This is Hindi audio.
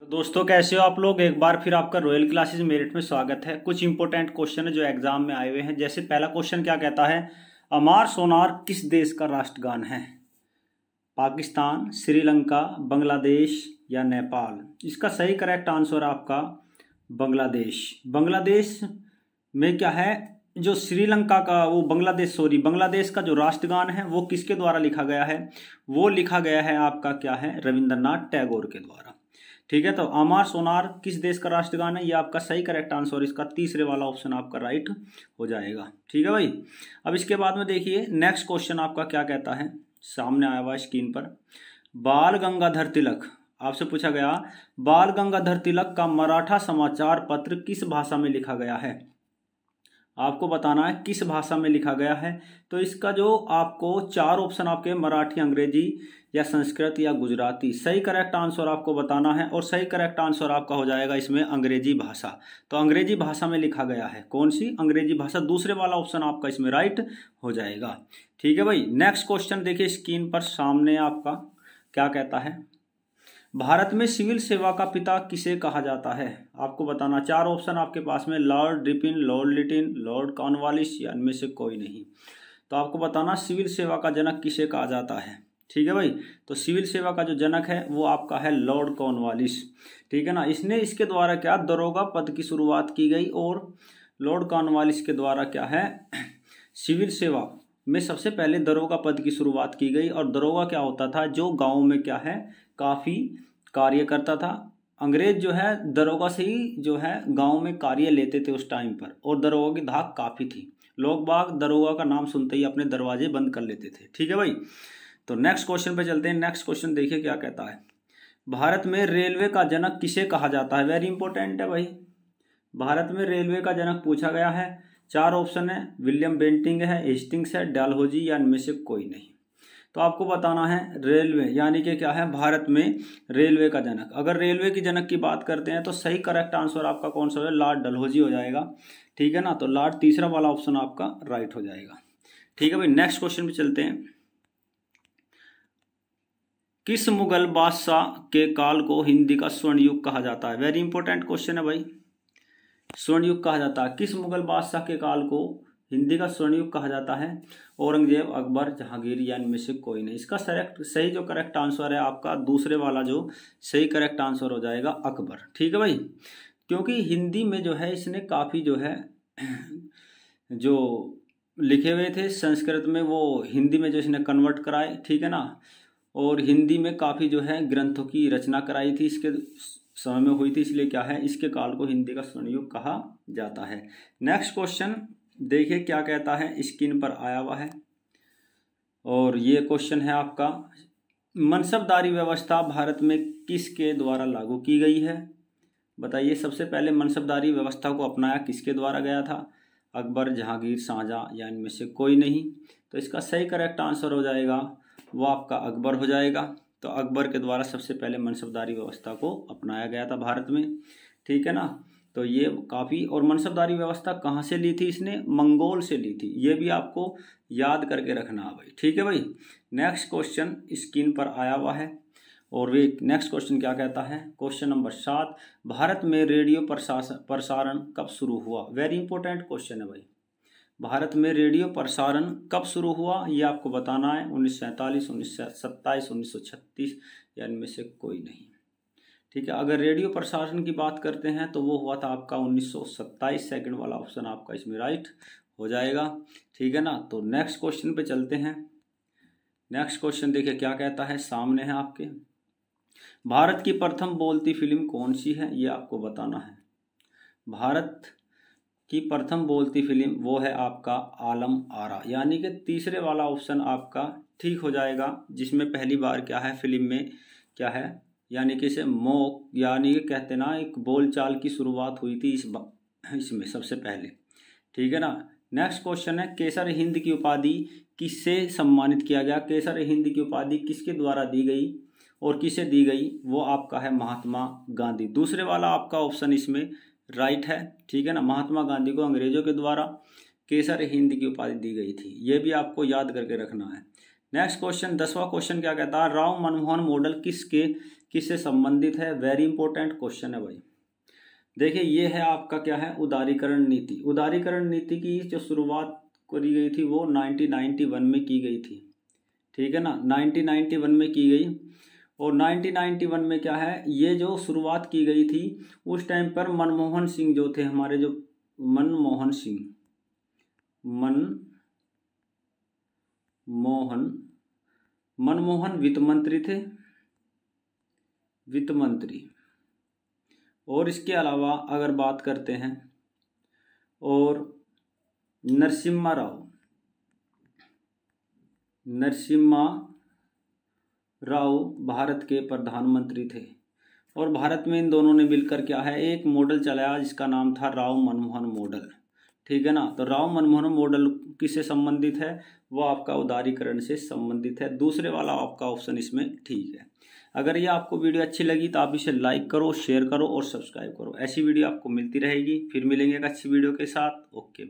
तो दोस्तों कैसे हो आप लोग। एक बार फिर आपका रॉयल क्लासेस मेरिट में स्वागत है। कुछ इंपॉर्टेंट क्वेश्चन है जो एग्जाम में आए हुए हैं। जैसे पहला क्वेश्चन क्या कहता है, अमार सोनार किस देश का राष्ट्रगान है? पाकिस्तान, श्रीलंका, बांग्लादेश या नेपाल? इसका सही करेक्ट आंसर है आपका बांग्लादेश। बांग्लादेश में क्या है, जो श्रीलंका का वो बांग्लादेश का जो राष्ट्रगान है वो किसके द्वारा लिखा गया है? वो लिखा गया है आपका क्या है, रविंद्रनाथ टैगोर के द्वारा। ठीक है, तो अमार सोनार किस देश का राष्ट्रगान है, ये आपका सही करेक्ट आंसर, इसका तीसरे वाला ऑप्शन आपका राइट हो जाएगा। ठीक है भाई। अब इसके बाद में देखिए नेक्स्ट क्वेश्चन आपका क्या कहता है, सामने आया हुआ स्क्रीन पर। बाल गंगाधर तिलक, आपसे पूछा गया बाल गंगाधर तिलक का मराठा समाचार पत्र किस भाषा में लिखा गया है? आपको बताना है किस भाषा में लिखा गया है। तो इसका जो आपको चार ऑप्शन आपके मराठी, अंग्रेजी या संस्कृत या गुजराती। सही करेक्ट आंसर आपको बताना है और सही करेक्ट आंसर आपका हो जाएगा इसमें अंग्रेजी भाषा। तो अंग्रेजी भाषा में लिखा गया है। कौन सी अंग्रेजी भाषा? दूसरे वाला ऑप्शन आपका इसमें राइट हो जाएगा। ठीक है भाई। नेक्स्ट क्वेश्चन देखिए स्क्रीन पर सामने आपका क्या कहता है, भारत में सिविल सेवा का पिता किसे कहा जाता है? आपको बताना, चार ऑप्शन आपके पास में, Lord Ripon, Lord Latin, Lord Cornwallis या इनमें से कोई नहीं। तो आपको बताना सिविल सेवा का जनक किसे कहा जाता है। ठीक है भाई। तो सिविल सेवा का जो जनक है वो आपका है लॉर्ड कॉर्नवालिस। ठीक है ना। इसके द्वारा क्या दरोगा पद की शुरुआत की गई और लॉर्ड कॉर्नवालिस के द्वारा क्या है, सिविल सेवा में सबसे पहले दरोगा पद की शुरुआत की गई। और दरोगा क्या होता था, जो गाँव में क्या है काफ़ी कार्य करता था। अंग्रेज जो है दरोगा से ही जो है गांव में कार्य लेते थे उस टाइम पर, और दरोगा की धाक काफ़ी थी। लोग बाग दरोगा का नाम सुनते ही अपने दरवाजे बंद कर लेते थे। ठीक है भाई। तो नेक्स्ट क्वेश्चन पे चलते हैं। नेक्स्ट क्वेश्चन देखिए क्या कहता है, भारत में रेलवे का जनक किसे कहा जाता है? वेरी इंपॉर्टेंट है भाई। भारत में रेलवे का जनक पूछा गया है। चार ऑप्शन है, विलियम बेंटिंग है, हेस्टिंग्स है, डलहौजी या इनमें से कोई नहीं। तो आपको बताना है रेलवे यानी कि क्या है, भारत में रेलवे का जनक। अगर रेलवे की जनक की बात करते हैं तो सही करेक्ट आंसर आपका कौन सा है, लॉर्ड डलहौजी हो जाएगा। ठीक है ना। तो लॉर्ड तीसरा वाला ऑप्शन आपका राइट हो जाएगा। ठीक है भाई। नेक्स्ट क्वेश्चन पे चलते हैं। किस मुगल बादशाह के काल को हिंदी का स्वर्ण युग कहा जाता है? वेरी इंपॉर्टेंट क्वेश्चन है भाई। स्वर्ण युग कहा जाता है किस मुगल बादशाह के काल को हिंदी का स्वर्ण युग कहा जाता है? औरंगजेब, अकबर, जहांगीर या इनमें से कोई नहीं। इसका सही जो करेक्ट आंसर है आपका दूसरे वाला जो सही करेक्ट आंसर हो जाएगा अकबर। ठीक है भाई। क्योंकि हिंदी में जो है इसने काफ़ी जो है जो लिखे हुए थे संस्कृत में वो हिंदी में जो इसने कन्वर्ट कराए। ठीक है ना। और हिंदी में काफ़ी जो है ग्रंथों की रचना कराई थी इसके समय में हुई थी, इसलिए क्या है इसके काल को हिंदी का स्वर्ण युग कहा जाता है। नेक्स्ट क्वेश्चन देखिए क्या कहता है, स्क्रीन पर आया हुआ है और ये क्वेश्चन है आपका, मनसबदारी व्यवस्था भारत में किसके द्वारा लागू की गई है? बताइए, सबसे पहले मनसबदारी व्यवस्था को अपनाया किसके द्वारा गया था? अकबर, जहांगीर, शाहजहां या इनमें से कोई नहीं। तो इसका सही करेक्ट आंसर हो जाएगा वो आपका अकबर हो जाएगा। तो अकबर के द्वारा सबसे पहले मनसबदारी व्यवस्था को अपनाया गया था भारत में। ठीक है ना। तो ये काफ़ी, और मनसबदारी व्यवस्था कहाँ से ली थी इसने? मंगोल से ली थी। ये भी आपको याद करके रखना है भाई। ठीक है भाई। नेक्स्ट क्वेश्चन स्क्रीन पर आया हुआ है और वे नेक्स्ट क्वेश्चन क्या कहता है, क्वेश्चन नंबर 7, भारत में रेडियो प्रसारण कब शुरू हुआ? वेरी इंपॉर्टेंट क्वेश्चन है भाई। भारत में रेडियो प्रसारण कब शुरू हुआ ये आपको बताना है। 1947, 1927, 1936 या इनमें से कोई नहीं। ठीक है। अगर रेडियो प्रसारण की बात करते हैं तो वो हुआ था आपका 1927। सेकंड वाला ऑप्शन आपका इसमें राइट हो जाएगा। ठीक है ना। तो नेक्स्ट क्वेश्चन पे चलते हैं। नेक्स्ट क्वेश्चन देखिए क्या कहता है, सामने है आपके, भारत की प्रथम बोलती फिल्म कौन सी है ये आपको बताना है। भारत की प्रथम बोलती फिल्म वो है आपका आलम आरा, यानी कि तीसरे वाला ऑप्शन आपका ठीक हो जाएगा, जिसमें पहली बार क्या है फिल्म में क्या है, यानी कि इसे मोक यानी कि कहते ना एक बोलचाल की शुरुआत हुई थी इसमें सबसे पहले। ठीक है ना। नेक्स्ट क्वेश्चन है, केसर हिंद की उपाधि किससे सम्मानित किया गया? केसर हिंद की उपाधि किसके द्वारा दी गई और किसे दी गई? वो आपका है महात्मा गांधी। दूसरे वाला आपका ऑप्शन इसमें राइट है। ठीक है ना। महात्मा गांधी को अंग्रेजों के द्वारा केसर हिंद की उपाधि दी गई थी, ये भी आपको याद करके रखना है। नेक्स्ट क्वेश्चन 10वां क्वेश्चन क्या कहता है, राव मनमोहन मॉडल किससे संबंधित है। वेरी इंपॉर्टेंट क्वेश्चन है भाई। देखिए ये है आपका क्या है, उदारीकरण नीति। उदारीकरण नीति की जो शुरुआत करी गई थी वो 1991 में की गई थी, ठीक है ना, 1991 में की गई। और 1991 में क्या है, ये जो शुरुआत की गई थी उस टाइम पर मनमोहन सिंह जो थे हमारे, जो मनमोहन वित्त मंत्री थे, वित्त मंत्री। और इसके अलावा अगर बात करते हैं, और नरसिम्हा राव भारत के प्रधानमंत्री थे। और भारत में इन दोनों ने मिलकर क्या है, एक मॉडल चलाया जिसका नाम था राव मनमोहन मॉडल, ठीक है ना। तो राव मनमोहन मॉडल किससे संबंधित है, वो आपका उदारीकरण से संबंधित है। दूसरे वाला आपका ऑप्शन इसमें ठीक है। अगर ये आपको वीडियो अच्छी लगी तो आप इसे लाइक करो, शेयर करो और सब्सक्राइब करो। ऐसी वीडियो आपको मिलती रहेगी। फिर मिलेंगे एक अच्छी वीडियो के साथ। ओके।